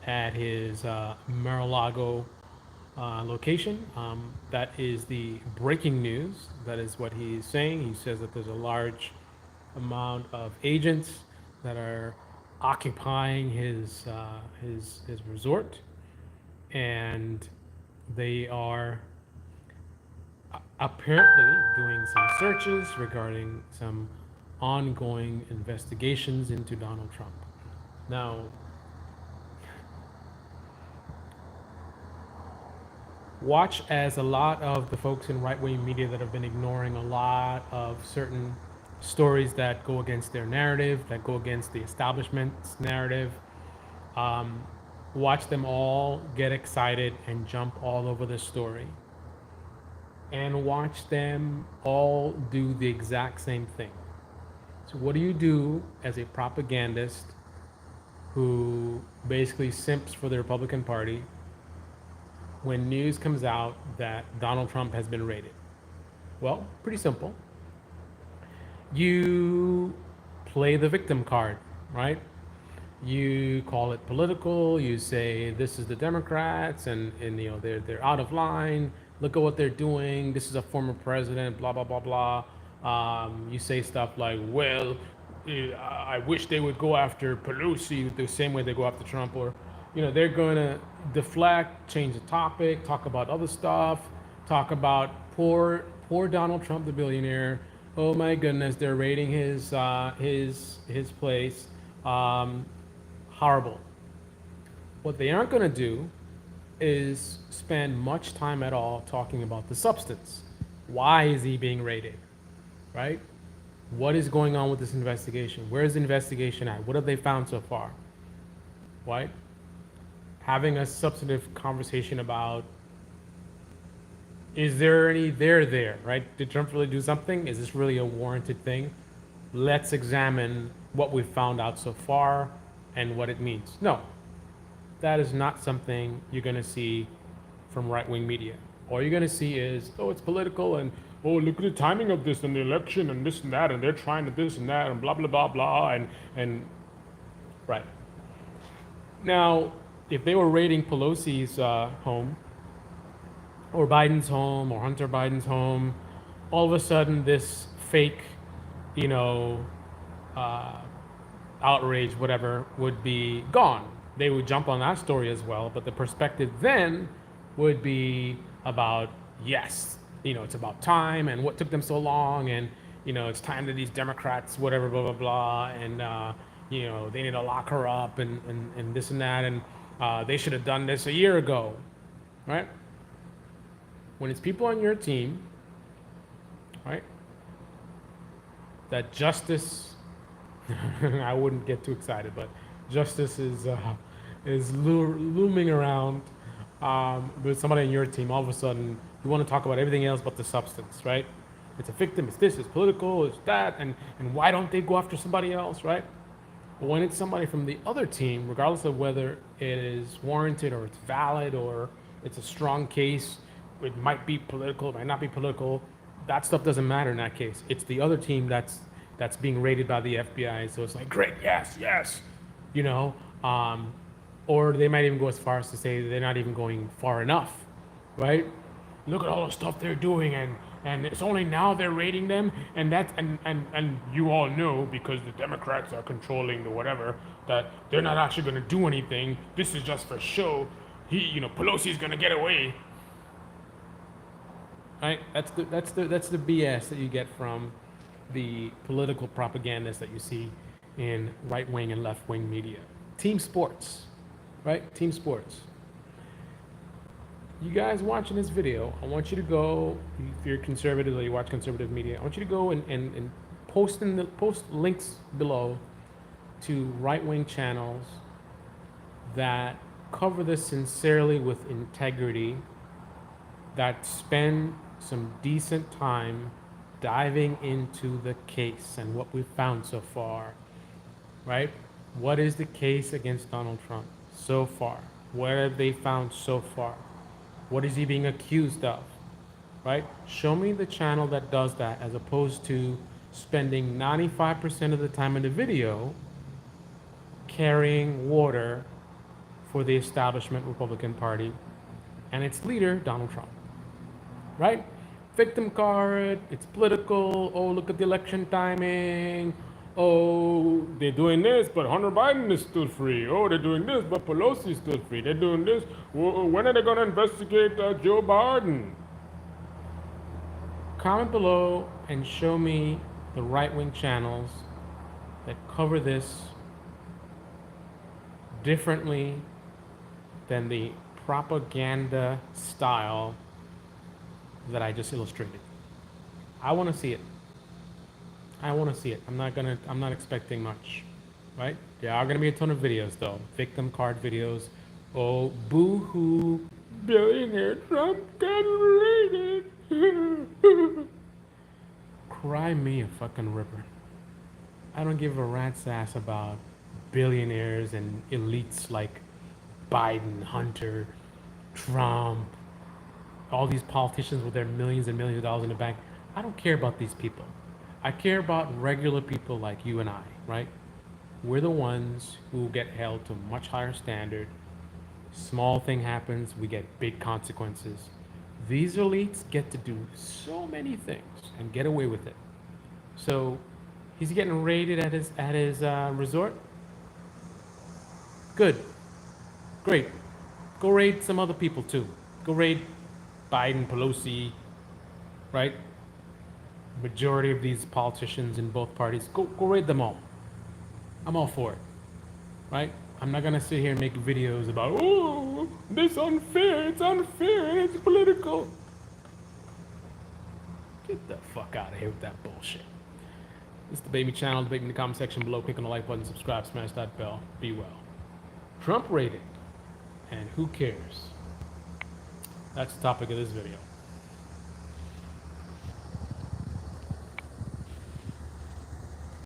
at his Mar-a-Lago location. That is the breaking news. That is what he's saying. He says that there's a large amount of agents that are occupying his resort, and they are apparently doing some searches regarding some ongoing investigations into Donald Trump. Now, watch as a lot of the folks in right wing media that have been ignoring a lot of certain stories that go against their narrative, that go against the establishment's narrative, um, watch them all get excited and jump all over the story. And watch them all do the exact same thing. So, what do you do as a propagandist who basically simps for the Republican Party when news comes out that Donald Trump has been raided? Well, pretty simple. You play the victim card, right? You call it political. You say this is the Democrats, and they're out of line. Look at what they're doing. This is a former president. Blah blah blah blah. You say stuff like, "Well, I wish they would go after Pelosi the same way they go after Trump," or they're going to deflect, change the topic, talk about other stuff, talk about poor Donald Trump, the billionaire. Oh my goodness, they're raiding his place. Um, Horrible. What they aren't going to do is spend much time at all talking about the substance. Why is he being raided? Right? What is going on with this investigation? Where is the investigation at? What have they found so far? Right? Having a substantive conversation about, is there any there, right? Did Trump really do something? Is this really a warranted thing? Let's examine what we've found out so far and what it means. No, that is not something you're going to see from right-wing media. All you're going to see is, oh, it's political, and oh, look at the timing of this and the election and this and that, and they're trying to this and that and blah blah blah blah, and right. Now, if they were raiding Pelosi's home, or Biden's home, or Hunter Biden's home, all of a sudden this fake, you know, uh, outrage, whatever, would be gone. They would jump on that story as well, but the perspective then would be about, yes, it's about time and what took them so long, and it's time that these Democrats, whatever, blah blah blah, and they need to lock her up, and this and that, and they should have done this a year ago, right? When it's people on your team, right, that justice, I wouldn't get too excited, but justice is looming around with somebody on your team. All of a sudden, you want to talk about everything else but the substance, right? It's a victim. It's this. It's political. It's that. And why don't they go after somebody else, right? But when it's somebody from the other team, regardless of whether it is warranted or it's valid or it's a strong case, it might be political, it might not be political. That stuff doesn't matter in that case. It's the other team that's being rated by the FBI. So it's like, great, yes, yes, you know. Or they might even go as far as to say they're not even going far enough, right? Look at all the stuff they're doing, and it's only now they're rating them, and that's and you all know, because the Democrats are controlling the whatever, that they're not actually going to do anything. This is just for show. Pelosi's going to get away. Right? That's the BS that you get from the political propagandists that you see in right wing and left wing media. Team sports, right? Team sports. You guys watching this video, I want you to go, if you're conservative or you watch conservative media, I want you to go and post links below to right wing channels that cover this sincerely with integrity, that spend some decent time diving into the case and what we've found so far, right? What is the case against Donald Trump so far? What have they found so far? What is he being accused of, right? Show me the channel that does that, as opposed to spending 95% of the time in the video carrying water for the establishment Republican Party and its leader, Donald Trump. Right? Victim card, it's political. Oh, look at the election timing. Oh, they're doing this, but Hunter Biden is still free. Oh, they're doing this, but Pelosi is still free. They're doing this. When are they going to investigate Joe Biden? Comment below and show me the right-wing channels that cover this differently than the propaganda style that I just illustrated. I want to see it. I want to see it. I'm not expecting much, right? There are gonna be a ton of videos though. Victim card videos. Oh, boo-hoo, billionaire Trump got raided. Cry me a fucking river. I don't give a rat's ass about billionaires and elites like Biden, Hunter, Trump, all these politicians with their millions and millions of dollars in the bank. I don't care about these people. I care about regular people like you and I, right? We're the ones who get held to a much higher standard. Small thing happens, we get big consequences. These elites get to do so many things and get away with it. So he's getting raided at his resort. Good, great. Go raid some other people too. Go raid Biden, Pelosi, right? Majority of these politicians in both parties. Go raid them all. I'm all for it, right? I'm not gonna sit here and make videos about, oh, this unfair, it's political. Get the fuck out of here with that bullshit. This is the Debate Me channel. Debate me in the comment section below. Click on the like button, subscribe, smash that bell. Be well. Trump raided, and who cares? That's the topic of this video.